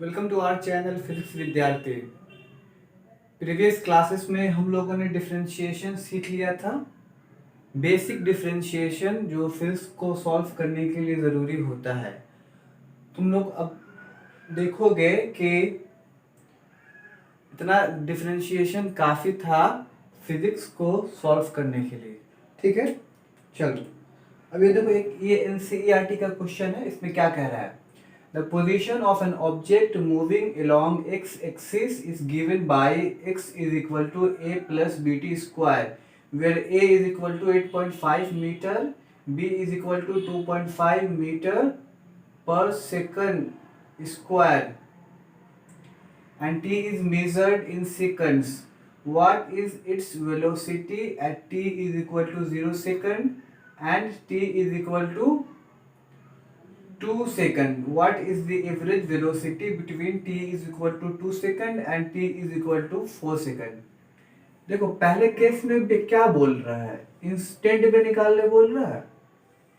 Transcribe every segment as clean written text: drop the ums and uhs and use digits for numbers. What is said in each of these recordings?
Welcome to our channel physics Vidyarthi. Previous classes में हम लोगों ने डिफरेंशिएशन सीख लिया था। बेसिक डिफरेंशिएशन जो फिजिक्स को सॉल्व करने के लिए ज़रूरी होता है। तुम लोग अब देखोगे कि इतना डिफरेंशिएशन काफ़ी था फिजिक्स को सॉल्व करने के लिए। ठीक है, चलो अब ये देखो, एक ये एनसीईआरटी का क्वेश्चन है। इसमें क्या कह रहा है? The position of an object moving along x-axis is given by x is equal to a plus bt square, where a is equal to 8.5 meter, b is equal to 2.5 meter per second square, and t is measured in seconds. What is its velocity at t is equal to 0 second and t is equal to 2 second? What is the average velocity between t is equal to 2 second and t is equal to 4 second? देखो, पहले case में भी क्या बोल रहा है? Instant में निकालने बोल रहा है।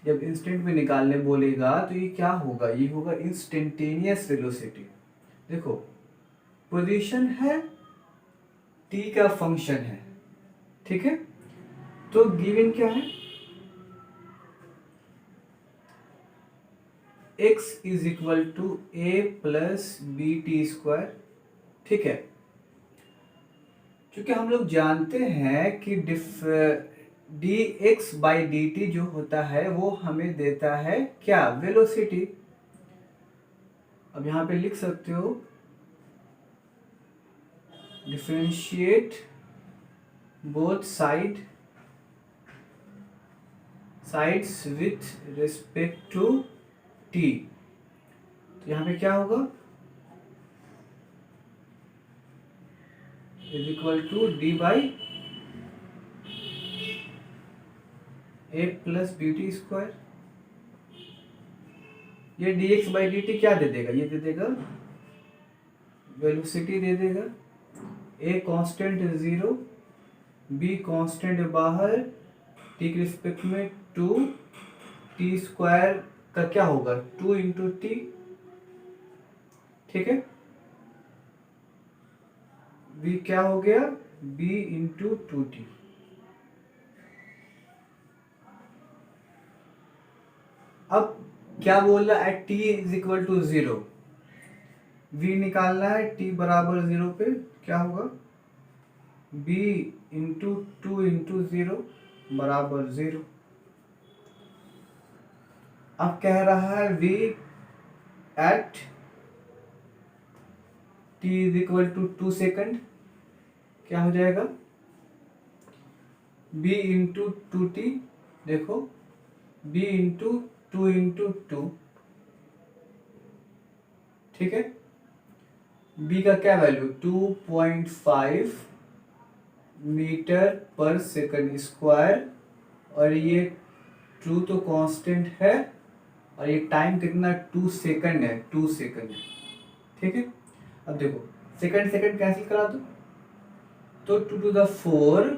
जब इंस्टेंट में निकालने बोलेगा तो ये क्या होगा? ये होगा इंस्टेंटेनियस वेलोसिटी। देखो, पोजीशन है, t का फंक्शन है, ठीक है। तो गिवन क्या है? x is equal to A plus B T square, ठीक है। क्योंकि हम लोग जानते हैं कि D X by D T जो होता है वो हमें देता है क्या? वेलोसिटी। अब यहां पे लिख सकते हो, differentiate both sides with respect to T. तो यहां पे क्या होगा? Is equal to D by A plus B T square. ये D X by D T क्या दे देगा? ये दे देगा वेलोसिटी, दे देगा। ए कांस्टेंट 0, बी कांस्टेंट बाहर, टी के रिस्पेक्ट में 2, टी स्क्वायर का क्या होगा? 2 इंटू टी, ठीक है। बी क्या हो गया? B into 2t। अब क्या बोल रहा है? t is equal to 0, v निकालना है। t बराबर 0 पे क्या होगा? b इंटू 2 इंटू 0 बराबर 0। अब कह रहा है v at t is equal to 2 second, क्या हो जाएगा? b इंटू 2t, देखो b इंटू 2 इंटू 2, ठीक है। b का क्या वैल्यू? 2.5 मीटर पर सेकंड स्क्वायर, और ये 2 तो कांस्टेंट है, और ये टाइम कितना? 2 सेकंड है, 2 सेकंड, ठीक है। अब देखो, सेकंड सेकंड कैंसिल करा दो, तो 2 to the 4,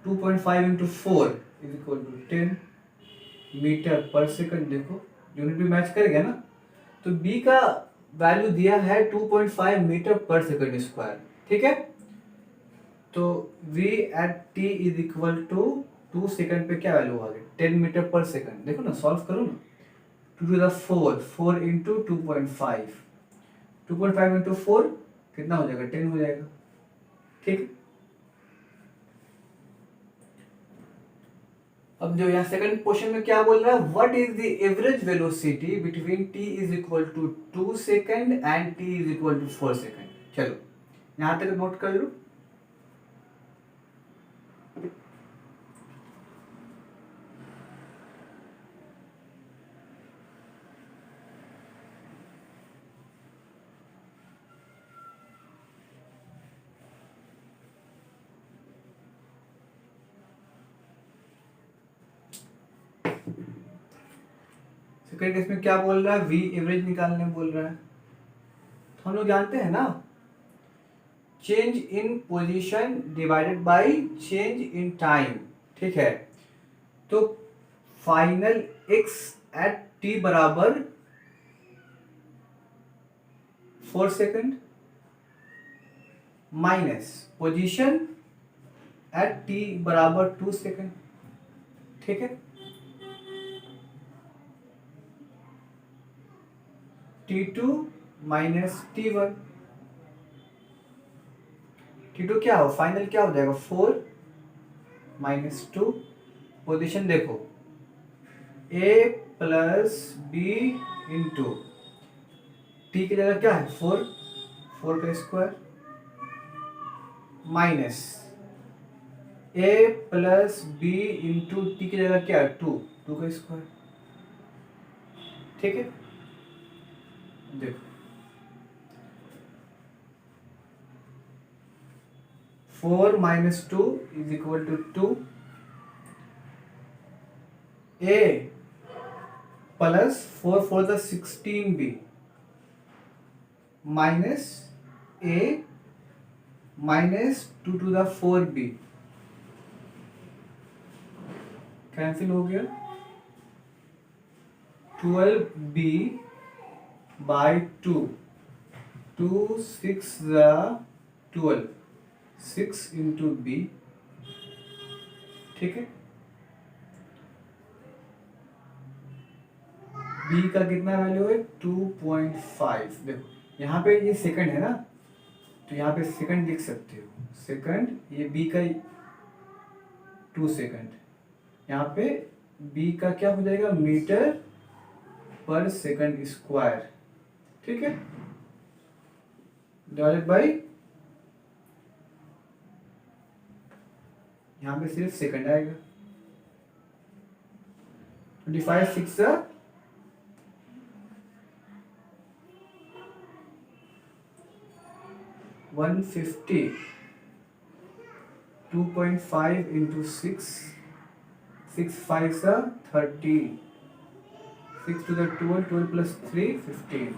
2.5 into 4 is equal to 10 metre पर सेकंड। देखो यूनिट भी मैच करेगा ना। तो b का वैल्यू दिया है 2.5 मीटर पर सेकंड स्क्वायर, ठीक है। तो v at t is equal to 2 second पे क्या वैल्यू आ गई? 10 मीटर पर सेकंड। देखो ना, सॉल्व करो ना। 2 टू द 4 इंटू 2.5, 2.5 इंटू 4 कितना हो जाएगा? 10 हो जाएगा, ठीक है। अब जो यहाँ सेकंड क्वेश्चन में क्या बोल रहा है? What is the average velocity between t is equal to 2 second and t is equal to 4 second. चलो यहां तक नोट कर लो। सेकंड केस में क्या बोल रहा है? v एवरेज निकालने बोल रहा है। तो हम लोग जानते हैं ना, change in position divided by change in time, ठीक है। तो फाइनल x एट t बराबर 4 सेकंड माइनस पोजीशन एट t बराबर 2 सेकंड, ठीक है। t2 माइनस t1, t2 क्या हो, फाइनल क्या हो जाएगा 4 माइनस 2, पोजीशन देखो a plus b into T की जगह क्या है 4, 4 का square minus a plus b into T की जगह क्या है 2, 2 का स्क्वायर, ठीक है। देखो 4 minus 2 is equal to 2, a plus 4 4 the 16b minus a minus 2 to the 4b, cancel हो गया, 12b by 2, 2 6 the 12, 6 into b, ठीक है। b का कितना वैल्यू है 2.5, देखो यहाँ पे ये सेकंड है ना, तो यहाँ पे सेकंड लिख सकते हो, सेकंड, ये b का 2 सेकंड, यहाँ पे b का क्या हो जाएगा मीटर पर सेकंड स्क्वायर, ठीक है, डिवाइडेड बाई, यहाँ पे सिर्फ सेकंड आएगा, 25 6 150, 2.5 into 6, 6 5 30, 6 to the 12, 12 plus 3 15,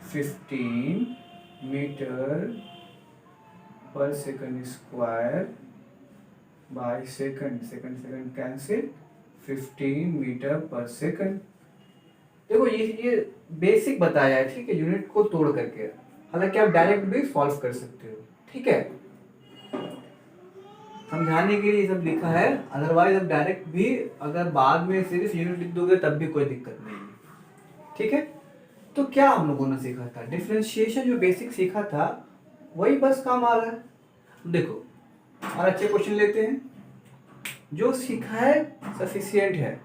15 meter per second square by second, second cancel, 15 metre पर सेकंड। देखो ये बेसिक बताया है, ठीक है, यूनिट को तोड़ करके, हालांकि आप डायरेक्ट भी सॉल्व कर सकते हो, ठीक है, समझाने के लिए सब लिखा है, अदरवाइज आप डायरेक्ट भी अगर बाद में सिर्फ यूनिट लिख दोगे तब भी कोई दिक्कत नहीं है, ठीक है। तो क्या हम लोगों ने सीखा था, डिफरेंशिएशन जो बेसिक सीखा था वही बस काम आ रहा है। देखो और अच्छे क्वेश्चन लेते हैं, जो सीखा है सफिशिएंट है,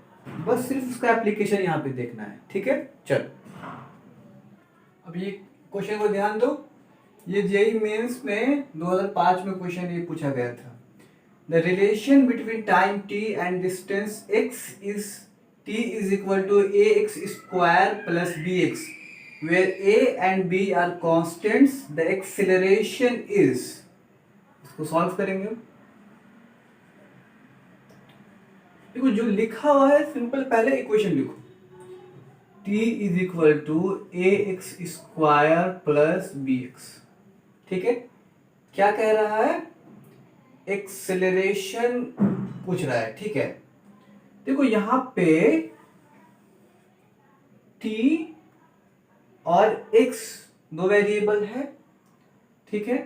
बस सिर्फ उसका एप्लीकेशन यहाँ पे देखना है, ठीक है। चल अब ये क्वेश्चन को ध्यान दो, ये जेईई मेंस में 2005 में क्वेश्चन ये पूछा गया था। The relation between time t and distance x is t is equal to ax square plus bx where a and b are constants, the acceleration is, इसको सॉल्व करेंगे। देखो जो लिखा हुआ है सिंपल, पहले इक्वेशन लिखो, t is equal to ax square plus bx, ठीक है। क्या कह रहा है, एक्सेलरेशन पूछ रहा है, ठीक है। देखो यहां पे t और x दो वेरिएबल है, ठीक है,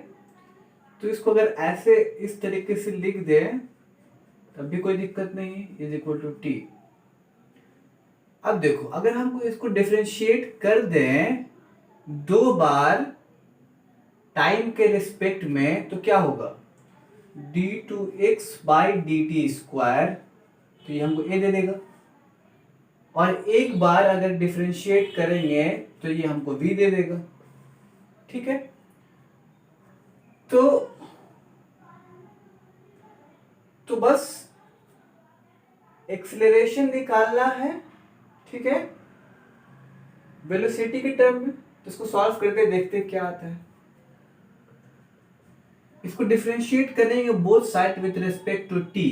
तो इसको अगर ऐसे इस तरीके से लिख दे तब भी कोई दिक्कत नहीं है, इज इक्वल टू टी। अब देखो अगर हमको इसको डिफरेंशिएट कर दें दो बार टाइम के रिस्पेक्ट में, तो क्या होगा d2x बाई dt स्क्वायर, तो ये हमको a दे देगा, और एक बार अगर डिफरेंशिएट करेंगे तो ये हमको v दे देगा, ठीक है। तो बस एक्सेलरेशन निकालना है, ठीक है, वेलोसिटी के टर्म में, तो इसको सॉल्व करके देखते हैं क्या आता है। इसको डिफरेंशिएट करेंगे both side with respect to t,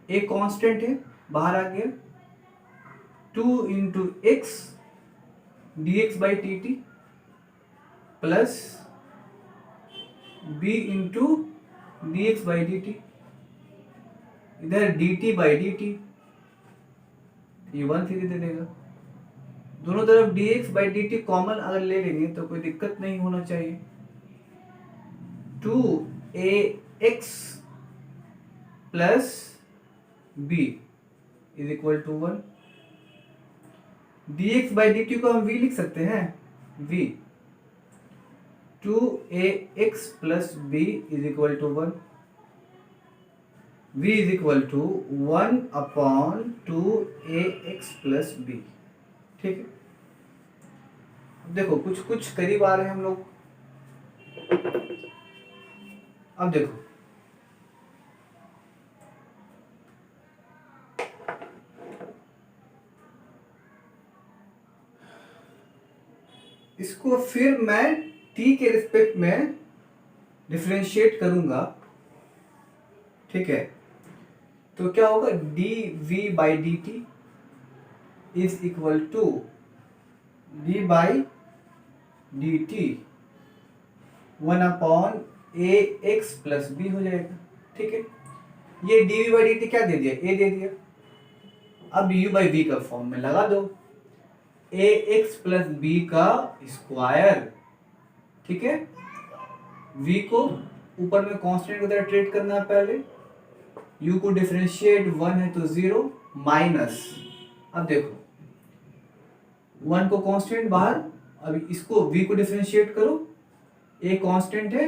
एक कांस्टेंट है बाहर आ गया, 2 into x dx by dt plus b into dx by dt, इधर dt बाई dt, ये 1 3 दे देगा, दोनों तरफ dx बाई dt कॉमन अगर ले लेंगे तो कोई दिक्कत नहीं होना चाहिए। 2ax plus b is equal to 1। dx by dt को हम v लिख सकते हैं, v। 2ax plus b is equal to 1। v is equal to 1 upon 2ax plus b। ठीक है, देखो कुछ कुछ करीब आ रहे हैं हम लोग। अब देखो इसको फिर मैं t के रिस्पेक्ट में डिफरेंशिएट करूंगा। ठीक है, तो क्या होगा, dv by dt is equal to d by dt 1 upon ax plus b हो जाएगा। ठीक है, ये dv बाई dt क्या दे दिया, a दे दिया। अब u बाई v का फॉर्म में लगा दो, ax प्लस b का स्क्वायर। ठीक है, v को ऊपर में कांस्टेंट की तरह ट्रीट करना है पहले, u को डिफरेंशिएट 1 है तो 0 माइनस, अब देखो 1 को कांस्टेंट बाहर, अब इसको v को डिफरेंशिएट करो, a कांस्टेंट है,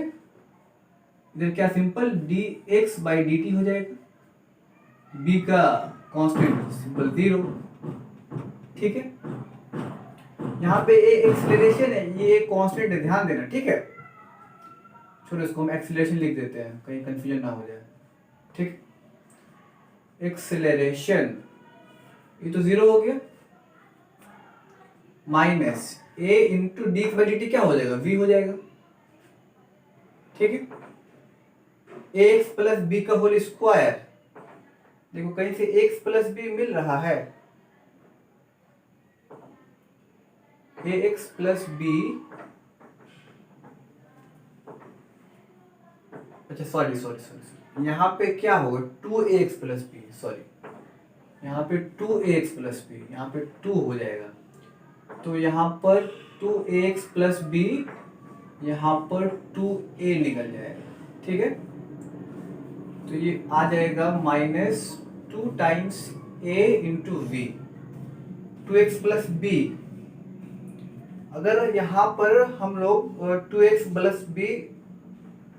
इधर क्या सिंपल dx बाई dt हो जाएगा, b का कांस्टेंट सिंपल 0। ठीक है, यहाँ पे a एक्सीलरेशन है, ये एक कांस्टेंट है, ध्यान देना। ठीक है, छोड़ो इसको हम एक्सीलरेशन लिख देते हैं, कहीं कंफ्यूजन ना हो जाए। ठीक, एक्सीलरेशन ये तो 0 हो गया, minus a into D by D T क्या हो जाएगा, v हो जाएगा। ठीक है, ax प्लस बी का होल स्क्वायर, देखो कहीं से x प्लस बी मिल रहा है, ax प्लस बी, अच्छा सॉरी सॉरी सॉरी, यहाँ पे क्या होगा 2ax प्लस बी, सॉरी यहाँ पे 2ax प्लस बी, यहाँ पे 2 हो जाएगा, तो यहाँ पर 2ax प्लस बी, यहाँ पर 2a निकल जाएगा। ठीक है, तो ये आ जाएगा minus 2 times a into v, 2x plus b. अगर यहाँ पर हम लोग 2x प्लस बी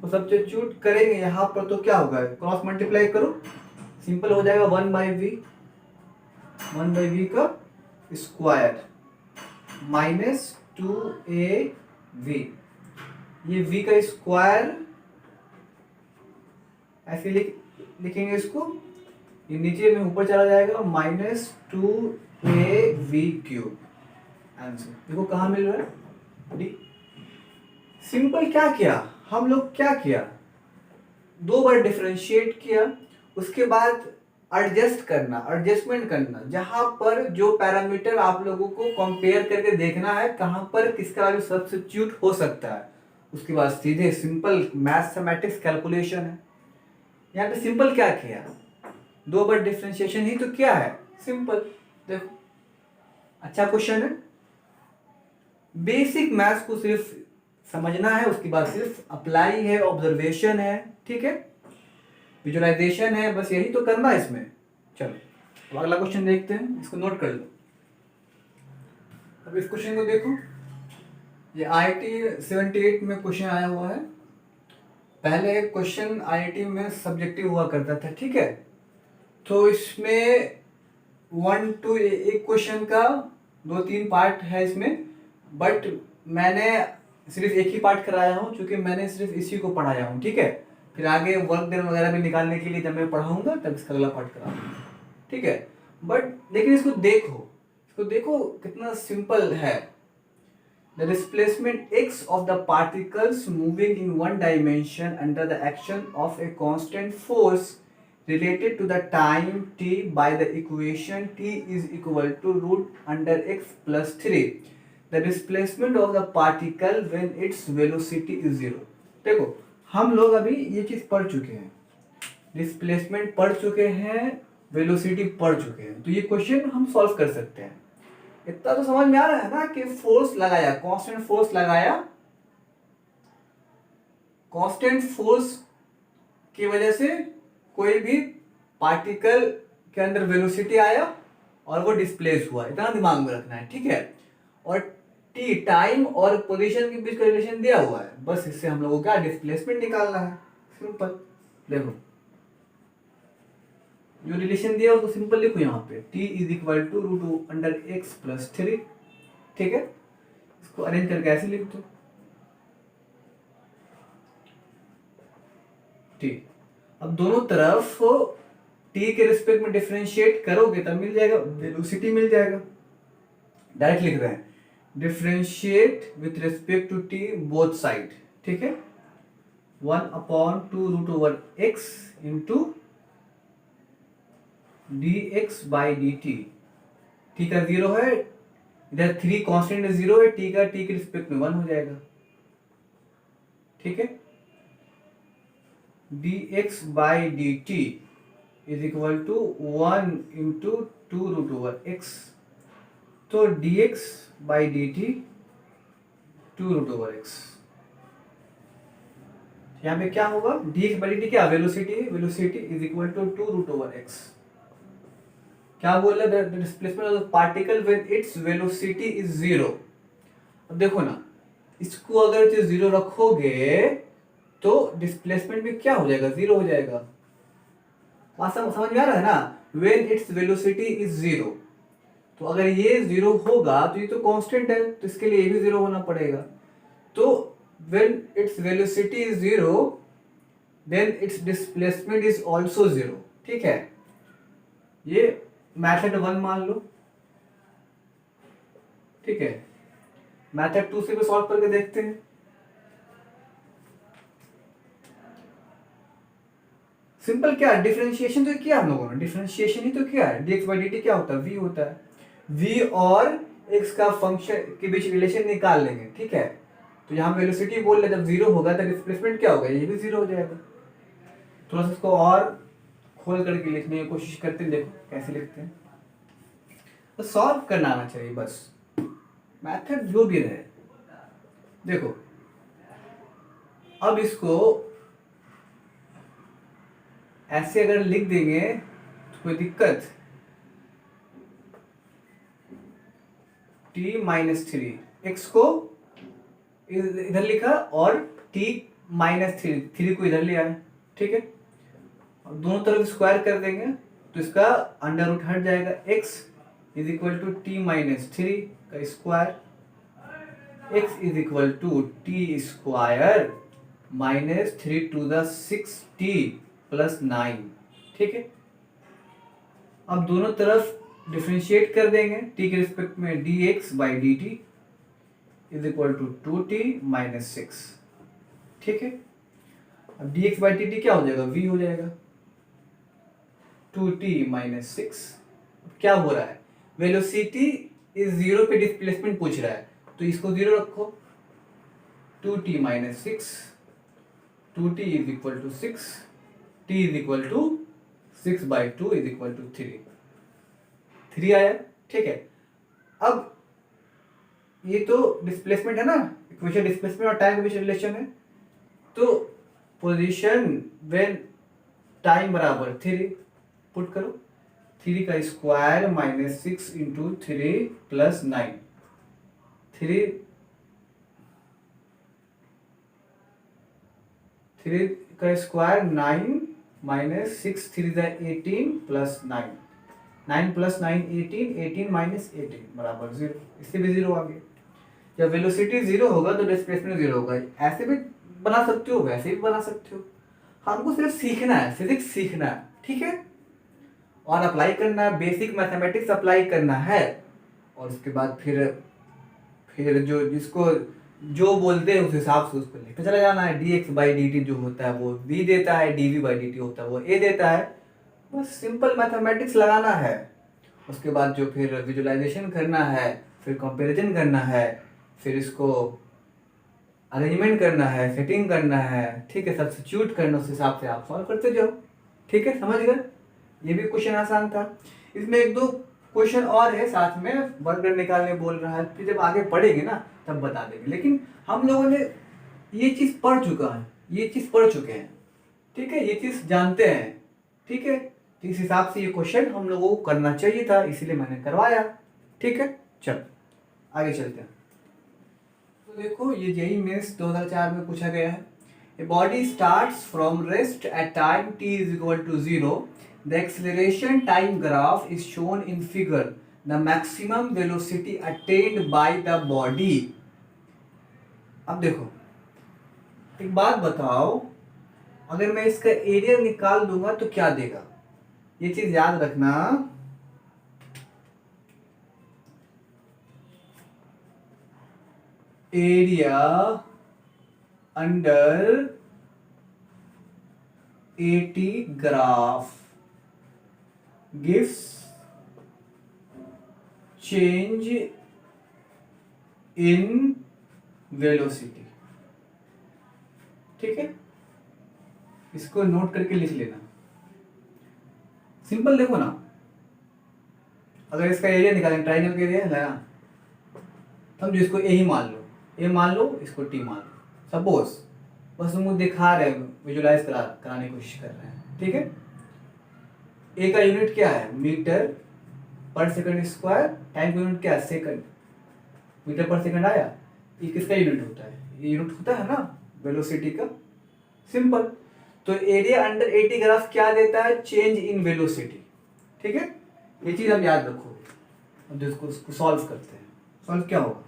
को सब्स्टिट्यूट करेंगे यहाँ पर तो क्या होगा, क्रॉस मल्टीप्लाई करो, सिंपल हो जाएगा 1 बाई वी का स्क्वायर माइनस 2ab, ये v का स्क्वायर ऐसे लिखेंगे इसको, ये नीचे में ऊपर चला जाएगा माइनस 2ab क्यूब। आंसर देखो कहाँ मिल रहा है, डी। सिंपल क्या किया हम लोग, क्या किया, 2 बार डिफरेंशिएट किया, उसके बाद एडजस्टमेंट करना, जहां पर जो पैरामीटर आप लोगों को कंपेयर करके देखना है कहां पर किसका वैल्यू सब्स्टिट्यूट हो सकता है, उसके बाद सीधे सिंपल मैथमेटिक्स कैलकुलेशन है। यहाँ पे सिंपल क्या किया, 2 बार डिफरेंशिएशन ही तो क्या है, सिंपल। देखो अच्छा क्वेश्चन है, बेसिक मैथ्स को सिर्फ समझना है, उसके बाद सिर्फ अप्लाई है, ऑब्जर्वेशन है। ठीक है, विजुअलाइजेशन है, बस यही तो करना है इसमें। चलो अब अगला क्वेश्चन देखते हैं, इसको नोट कर लो। अब इस क्वेश्चन को देखो, ये IIT 78 में क्वेश्चन आया हुआ है। पहले क्वेश्चन IIT में सब्जेक्टिव हुआ करता था। ठीक है, तो इसमें 1 to एक क्वेश्चन का 2-3 पार्ट है इसमें, बट मैंने सिर्फ एक ही पार्ट कराया हूँ, क्योंकि मैंने सिर्फ इसी को पढ़ाया हूँ। ठीक है, फिर आगे वर्क डन वगैरह भी निकालने के लिए जब मैं पढ़ाऊंगा तब इसका अगला पार्ट कराऊंगा। ठीक है, बट लेकिन इसको देखो कितना सिंपल है। The displacement x of the particles moving in one dimension under the action of a constant force related to the time t by the equation t is equal to root under x plus 3, the displacement of the particle when its velocity is 0। देखो हम लोग अभी ये चीज पढ़ चुके हैं, displacement पढ़ चुके हैं, वेलोसिटी पढ़ चुके हैं, तो ये क्वेश्चन हम सॉल्व कर सकते हैं। इतना तो समझ में आ रहा है ना कि फोर्स लगाया, कांस्टेंट फोर्स लगाया, कांस्टेंट फोर्स की वजह से कोई भी पार्टिकल के अंदर वेलोसिटी आया और वो डिस्प्लेस हुआ, इतना दिमाग में रखना है, ठीक है। और टी टाइम और पोजीशन के बीच का रिलेशन दिया हुआ है, बस इससे हम लोगों को क्या डिस्प्लेसमेंट निकालना है, सिंपल। देखो जो रिलेशन दिया उसको सिंपल लिखो यहाँ पे, t is equal to √2 × x + 3, ठीक है। इसको अरेंज करके ऐसे लिख दो, ठीक। अब दोनों तरफ t के रिस्पेक्ट में डिफरेंशिएट करोगे तब मिल जाएगा, वेलोसिटी मिल जाएगा। डायरेक्ट लिख रहे हैं, differentiate with respect to t both side, ठीक है। 1/2√x इंटू dx/dt, t का 0 है, इधर 3 कांस्टेंट 0 है, t का t के रिस्पेक्ट में 1 हो जाएगा, ठीक है। dx/dt is equal to 1 into 2√x, तो dx/dt 2√x। यहाँ पे क्या होगा, dx/dt क्या velocity, velocity is equal to 2√x। क्या बोला, the displacement of the particle when its velocity is 0। अब देखो ना, इसको अगर 0 रखोगे तो डिस्प्लेसमेंट भी क्या हो जाएगा, 0 हो जाएगा। बात समझ में आ रहा है ना, व्हेन इट्स वेलोसिटी इज 0, तो अगर ये 0 होगा तो ये तो कांस्टेंट है, तो इसके लिए ये भी 0 होना पड़ेगा। तो when its velocity is 0 then its displacement is also 0, ठीक है। ये मेथड 1 मान लो, ठीक है। मेथड 2 से भी सॉल्व करके देखते हैं। सिंपल क्या है, डिफरेंशिएशन तो किया हम लोगों ने, डिफरेंशिएशन ही तो किया है। dx/dt क्या होता है, v होता है, v और x का फंक्शन के बीच रिलेशन निकाल लेंगे, ठीक है। तो यहाँ वेलोसिटी बोल रहे, जब 0 होगा तो डिस्प्लेसमेंट क्या होगा, ये भी 0 हो जाएगा। थोड़ा सा इसको और खोल करके लिखने की कोशिश करते हैं, देखो कैसे लिखते हैं। तो सॉल्व करना आना चाहिए बस, मेथड जो भी रहे। देखो अब इसको ऐसे अगर लिख देंगे तो कोई दिक्कत, t-3, x को इधर लिखा और t-3 को इधर ले आया, ठीक है। और दोनों तरफ स्क्वायर कर देंगे तो इसका अंडर रूट हट जाएगा, x is equal to t-3 का square, x is equal to t square -3 to the 6t + 9, ठीक है। अब दोनों तरफ डिफरेंशिएट कर देंगे, t के रिस्पेक्ट में dx/dt is equal to 2t - 6, ठीक है। अब dx/dt क्या हो जाएगा, v हो जाएगा, 2t - 6। क्या हो रहा है, वेलोसिटी इज 0 पे डिस्प्लेसमेंट पूछ रहा है, तो इसको 0 रखो, 2t - 6, 2t is equal to 6, t is equal to 6/2 is equal to 3 आया, ठीक है। अब ये तो डिस्प्लेसमेंट है ना, इक्वेशन डिस्प्लेसमेंट और टाइम के बीच रिलेशन है, तो पोजीशन व्हेन टाइम बराबर 3 पुट करो, 3 का स्क्वायर -6 इंटू 3 + 9, 3 का स्क्वायर 9 - 6 3 18 + 9, 9 + 9 18, 18 - 18 बराबर 0, इससे भी 0 आ गया। जब वेलोसिटी 0 होगा तो डिस्प्लेसमेंट 0 होगा। ऐसे भी बना सकते हो, वैसे भी बना सकते हो, हमको सिर्फ सीखना है, फिजिक्स सीखना है, ठीक है, और अप्लाई करना है, बेसिक मैथमेटिक्स अप्लाई करना है। और उसके बाद फिर जो जिसको जो बोलते हैं उस हिसाब से उसको लिखते चला जाना है। dx/dt जो होता है वो v देता है, dv/dt होता है वो a देता है, बस सिंपल मैथमेटिक्स लगाना है। उसके बाद जो फिर विजुअलाइजेशन करना है, फिर कंपैरिजन करना है, फिर इसको अरेंजमेंट करना है, सेटिंग करना है, ठीक है, सब्स्टिट्यूट करना, उस हिसाब से आप सॉल्व करते जाओ, ठीक है, समझ गए। ये भी क्वेश्चन आसान था। इसमें एक दो क्वेश्चन और है साथ में, वर्ग निकालने बोल रहा है, फिर जब आगे पढ़ेंगे ना तब बता देंगे, लेकिन हम लोगों ने ये चीज पढ़ चुका है, ये चीज पढ़ चुके हैं, ठीक है, ये चीज जानते हैं, ठीक है। तो इस हिसाब से ये क्वेश्चन हम लोगों को करना चाहिए था, इसीलिए मैंने करवाया, ठीक है। चल आगे चलते हैं। तो देखो ये जेईई मेंस 2004 में पूछा गया है। A body starts from rest at time t is equal to 0. The acceleration time graph is shown in figure. The maximum velocity attained by the body. अब देखो एक बात बताओ, अगर मैं इसका एरिया निकाल दूंगा तो क्या देगा, ये चीज याद रखना। Area under AT graph gives change in velocity, ठीक है, इसको नोट करके लिख लेना। सिंपल देखो ना, अगर इसका एरिया निकालेंगे, ट्राइंगल का एरिया है ना, समझो इसको ए ही मान लो, ए मान लो, इसको टी मान लो, सपोज, बस हम दिखा रहे हैं, विजुलाइज कराने की कोशिश कर रहे हैं, ठीक है। ए का यूनिट क्या है, मीटर पर सेकंड स्क्वायर, टाइम का यूनिट क्या है, सेकंड, मीटर पर सेकंड आया। ये किसका यूनिट होता है, ये यूनिट होता है ना वेलोसिटी का, सिंपल। तो एरिया अंडर एटी ग्राफ क्या देता है, चेंज इन वेलोसिटी, ठीक है, ये चीज आप याद रखो। अब इसको सॉल्व करते हैं, सॉल्व क्या होगा,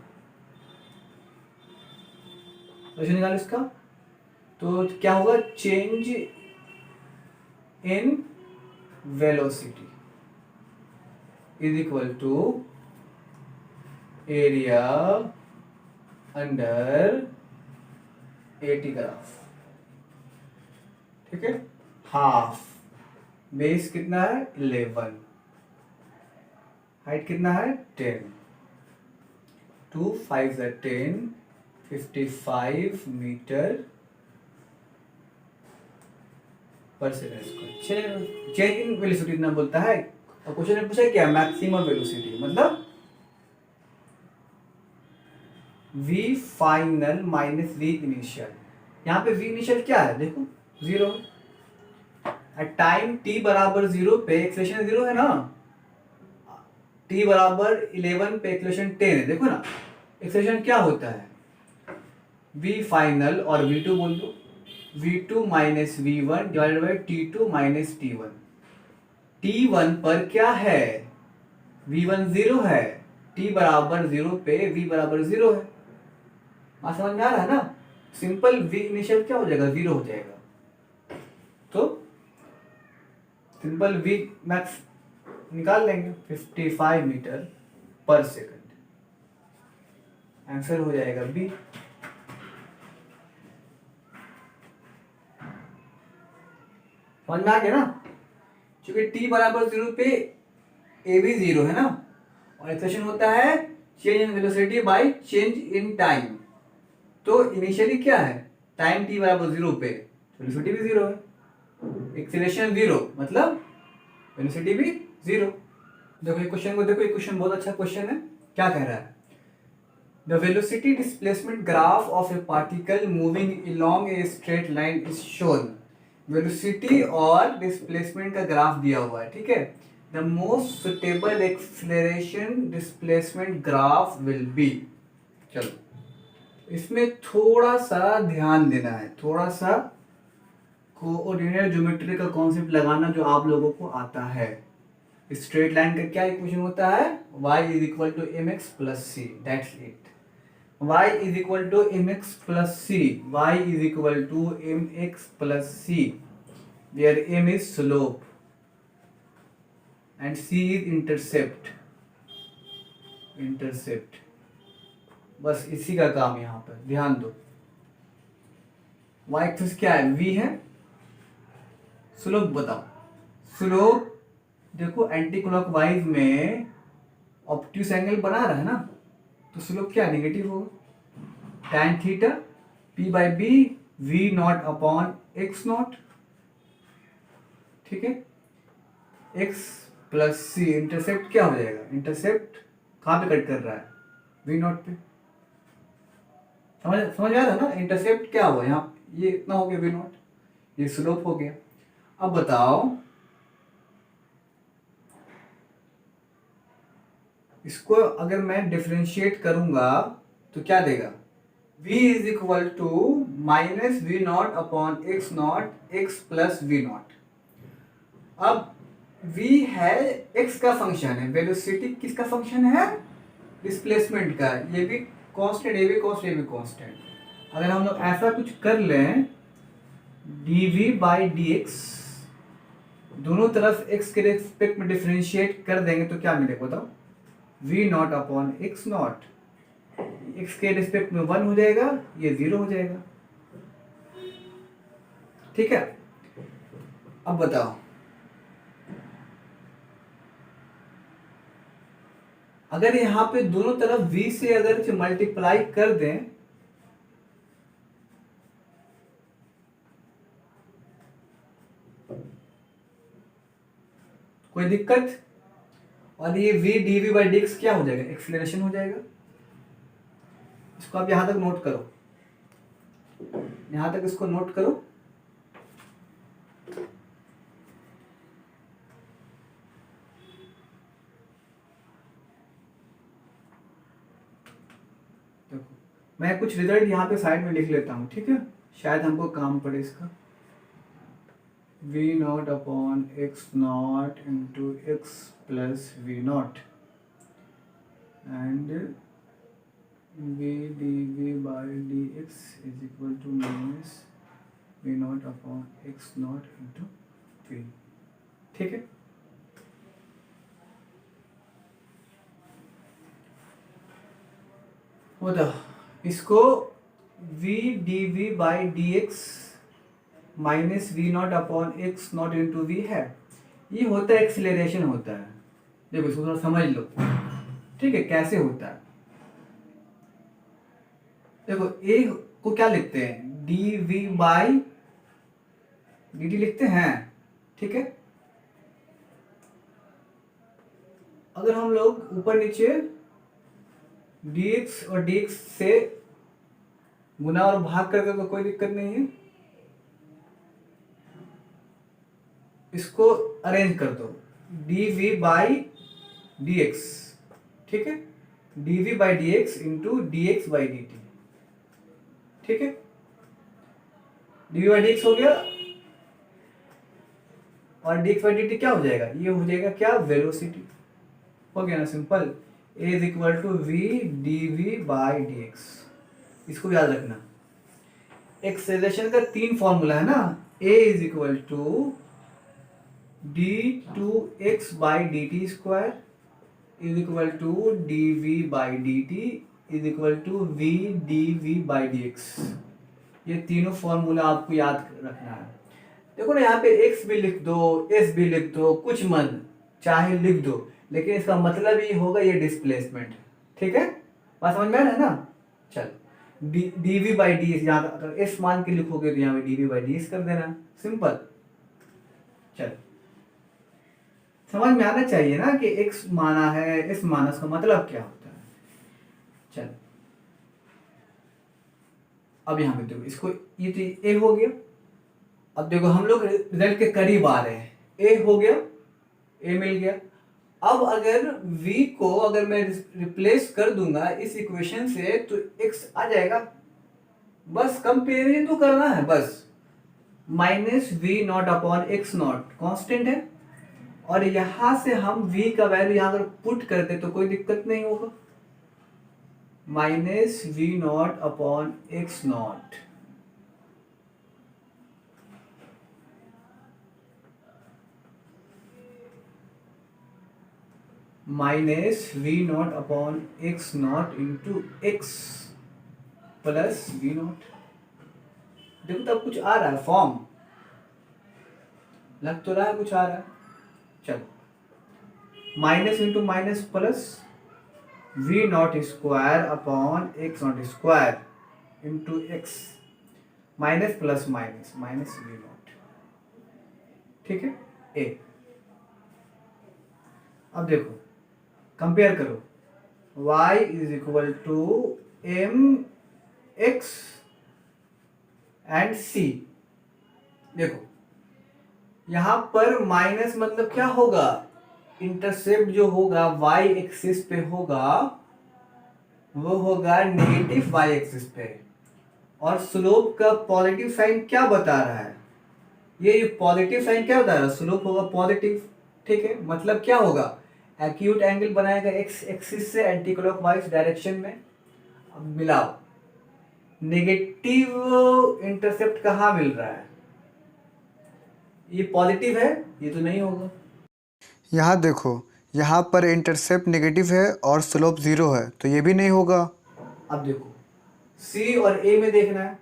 सोल्यूशन निकालो इसका, तो क्या होगा, change in velocity is equal to area under a t graph, ठीक है। हाफ, बेस कितना है 11, हाइट कितना है 10, 2 5 10, 55 मीटर पर second square. Change in velocity इतना बोलता है, और क्वेश्चन में पूछा क्या, मैक्सिमम वेलोसिटी, मतलब v final minus v initial. यहाँ पे v इनिशियल क्या है, देखो 0 एट टाइम t बराबर 0 पे एक्सेलरेशन 0 है ना, t बराबर 11 पे एक्सेलरेशन 10 है, देखो ना एक्सेलरेशन क्या होता है, v फाइनल और v2 बोल दो, v2 minus v1 divided by t2 minus t1। t1 पर क्या है, v1 0 है, t बराबर 0 पे v बराबर 0 है, बात समझ में आ रहा है ना। सिंपल v इनिशियल क्या हो जाएगा, 0 हो जाएगा, तो सिंपल v मैक्स निकाल लेंगे 55 मीटर पर सेकंड, आंसर हो जाएगा बी। समझ में आ गया ना, क्योंकि t बराबर 0 पे a भी 0 है ना, और एक्सप्रेशन होता है change in velocity bye change in time. तो इनिशियली क्या है, टाइम t बराबर 0 पे वेलोसिटी भी 0 है, एक्सीलरेशन 0 मतलब वेलोसिटी भी 0। देखो ये क्वेश्चन को देखो, ये क्वेश्चन बहुत अच्छा क्वेश्चन है, क्या कह रहा है, The velocity displacement graph of a particle moving along a straight line is shown. Velocity और डिस्प्लेसमेंट का ग्राफ दिया हुआ है, ठीक है। The most suitable acceleration displacement graph will be, चलो इसमें थोड़ा सा ध्यान देना है, थोड़ा सा कोऑर्डिनेट ज्योमेट्री का कॉन्सेप्ट लगाना जो आप लोगों को आता है। स्ट्रेट लाइन का क्या इक्वेशन होता है, y is equal to mx plus c, that's it. y is equal to mx plus c, y is equal to mx plus c, where m is slope and c is intercept, बस इसी का काम यहाँ पर ध्यान दो। y axis क्या है, v है, स्लोप बताओ, स्लोप देखो एंटी क्लॉकवाइज में ऑब्ट्यूस एंगल बना रहा है ना, तो स्लोप क्या नेगेटिव होगा, tan theta p by b v not upon x not, ठीक है, x प्लस सी, इंटरसेप्ट क्या हो जाएगा, इंटरसेप्ट कहाँ पे कट कर रहा है, वी नॉट पे। समझ में आ रहा है ना, इंटरसेप्ट क्या हुआ यहाँ, ये इतना हो गया वी नॉट, ये स्लोप हो गया। अब बताओ इसको अगर मैं डिफरेंशिएट करूंगा तो क्या देगा, v is equal to minus we not upon x not x plus we not. अब v है x का फंक्शन है, वेलोसिटी किसका फंक्शन है, डिस्प्लेसमेंट का, ये भी कांस्टेंट, ये भी कांस्टेंट, ये भी कांस्टेंट। अगर हम लोग ऐसा कुछ कर लें dv बाई dx दोनों तरफ x के रिस्पेक्ट में डिफरेंशिएट कर देंगे तो क्या मिलेगा बताओ, v not upon x not, x के रिस्पेक्ट में 1 हो जाएगा, ये 0 हो जाएगा। ठीक है, अब बताओ अगर यहाँ पे दोनों तरफ v से अगर मल्टीप्लाई कर दें, कोई दिक्कत, और ये v dv बाई dx क्या हो जाएगा, एक्सीलरेशन हो जाएगा। इसको आप यहां तक नोट करो, यहां तक इसको नोट करो। देखो मैं कुछ रिजल्ट यहाँ पे साइड में लिख लेता हूँ, ठीक है, शायद हमको काम पड़े इसका। v not upon x not into x plus we not and v dv by dx is equal to minus we not upon x not into v. ठीक है, बताओ इसको v dv by dx minus we not upon x not into v है, ये होता है acceleration होता है। देखो इसको थोड़ा समझ लो, ठीक है, कैसे होता है। देखो ए को क्या लिखते हैं, d v by D t लिखते हैं, ठीक है। अगर हम लोग ऊपर नीचे dx और dx से गुना और भाग करते तो कोई दिक्कत नहीं है, इसको अरेंज कर दो dv बाई dx, ठीक है, dv by dx into dx by dt, ठीक है, dv बाई dx हो गया और dx बाई dt क्या हो जाएगा, ये हो जाएगा क्या, वेलोसिटी, हो गया ना simple. a is equal to v dv by dx, इसको याद रखना। एक्सेलरेशन का 3 फॉर्मूला है ना, a is equal to d2x by dt square is equal to dv by dt is equal to v dv by dx। ये तीनों formula आपको याद रखना है। देखो ना यहाँ पे x भी लिख दो, s भी लिख दो, कुछ मन चाहे लिख दो, लेकिन इसका मतलब ये होगा ये डिस्प्लेसमेंट। ठीक है, बात समझ में आ रहा है ना। चल dv बाई ds, यहाँ अगर s मान के लिखोगे तो यहाँ पे dv बाई ds कर देना, सिंपल। चल समझ में आना चाहिए ना कि x माना है, s माना, उसका मतलब क्या होता है। चल अब यहाँ पे देखो, इसको ये तो a हो गया। अब देखो हम लोग रिजल्ट के करीब आ रहे हैं, a हो गया, a मिल गया। अब अगर v को अगर मैं रिप्लेस कर दूंगा इस इक्वेशन से तो x आ जाएगा, बस कंपेरिजन तो करना है बस। Minus we not upon x not constant है, और यहां से हम v का वैल्यू यहां अगर पुट करते तो कोई दिक्कत नहीं होगा, minus we not upon x not, minus we not upon x not into x plus we not. देखो तब कुछ आ रहा है, फॉर्म लग तो रहा है, कुछ आ रहा है। चलो minus into minus plus we naught square upon x naught square into X, minus plus minus minus we naught, ठीक है। ए अब देखो कंपेयर करो, y is equal to M X and C. देखो यहां पर माइनस मतलब क्या होगा, इंटरसेप्ट जो होगा y एक्सिस पे होगा वो होगा नेगेटिव y एक्सिस पे, और स्लोप का पॉजिटिव साइन क्या बता रहा है, ये पॉजिटिव साइन क्या बता रहा है, स्लोप होगा पॉजिटिव। ठीक है, मतलब क्या होगा, एक्यूट एंगल बनाएगा एक्स एक्सिस से एंटी क्लॉकवाइज डायरेक्शन में। अब मिलाओ, नेगेटिव इंटरसेप्ट कहाँ मिल रहा है, ये पॉजिटिव है, ये तो नहीं होगा। यहाँ देखो, यहाँ पर इंटरसेप्ट नेगेटिव है और स्लोप 0 है, तो ये भी नहीं होगा। अब देखो सी और ए में देखना है,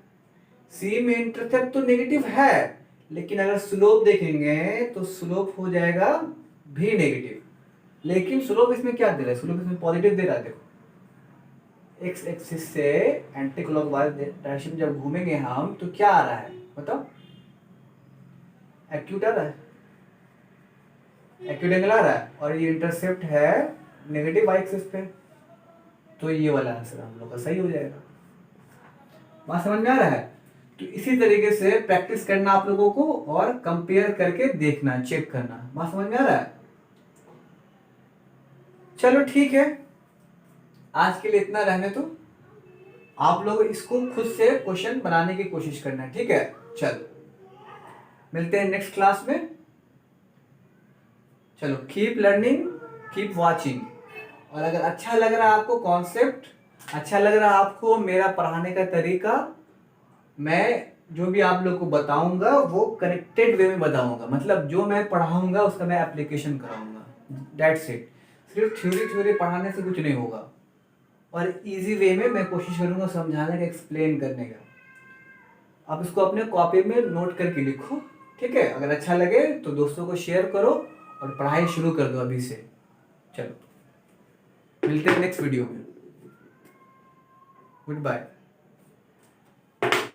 सी में इंटरसेप्ट तो नेगेटिव है, लेकिन अगर स्लोप देखेंगे तो स्लोप हो जाएगा भी नेगेटिव, लेकिन स्लोप इसमें क्या दे रहा है, स्लोप इसमें पॉजिटिव दे रहा है। देखो एक्स एक्सिस से एंटी क्लॉकवाइज डायरेक्शन जब घूमेंगे हम तो क्या आ रहा है, बताओ, एक्यूट आ रहा है, एक्यूट एंगल आ रहा है, और ये इंटरसेप्ट है नेगेटिव वाई एक्सिस पे, तो ये वाला आंसर हम लोग का सही हो जाएगा। बात समझ में आ रहा है? तो इसी तरीके से प्रैक्टिस करना आप लोगों को, और कंपेयर करके देखना, चेक करना। बात समझ में आ रहा है? चलो ठीक है, आज के लिए इतना रहने दो, आप लोग इसको खुद से क्वेश्चन बनाने की कोशिश करना, ठीक है? चलो मिलते हैं नेक्स्ट क्लास में। चलो कीप लर्निंग, कीप वॉचिंग, और अगर अच्छा लग रहा है आपको कॉन्सेप्ट, अच्छा लग रहा है आपको मेरा पढ़ाने का तरीका, मैं जो भी आप लोग को बताऊंगा वो कनेक्टेड वे में बताऊंगा, मतलब जो मैं पढ़ाऊंगा उसका मैं एप्लीकेशन कराऊंगा, दैट्स इट। सिर्फ थ्योरी थ्योरी पढ़ाने से कुछ नहीं होगा, और इजी वे में मैं कोशिश करूंगा समझाने का, एक्सप्लेन करने का। आप इसको अपने कॉपी में नोट करके लिखो, ठीक है? अगर अच्छा लगे तो दोस्तों को शेयर करो और पढ़ाई शुरू कर दो अभी से। चलो मिलते हैं नेक्स्ट वीडियो में, गुड बाय।